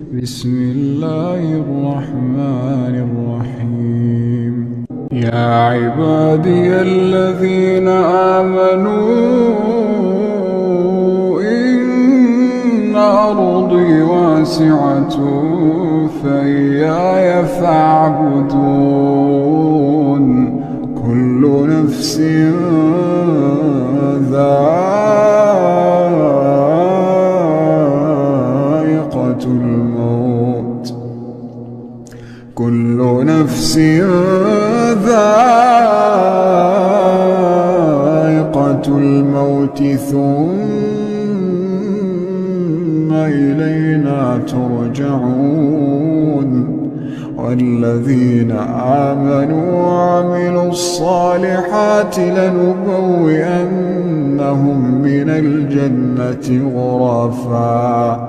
بسم الله الرحمن الرحيم. يا عبادي الذين آمنوا إن أرضي واسعة فإياي فاعبدون. كل نفس ذائقة الموت، كل نفس ذائقة الموت ثم إلينا ترجعون. والذين آمنوا وعملوا الصالحات لنبوئنهم من الجنة غرفا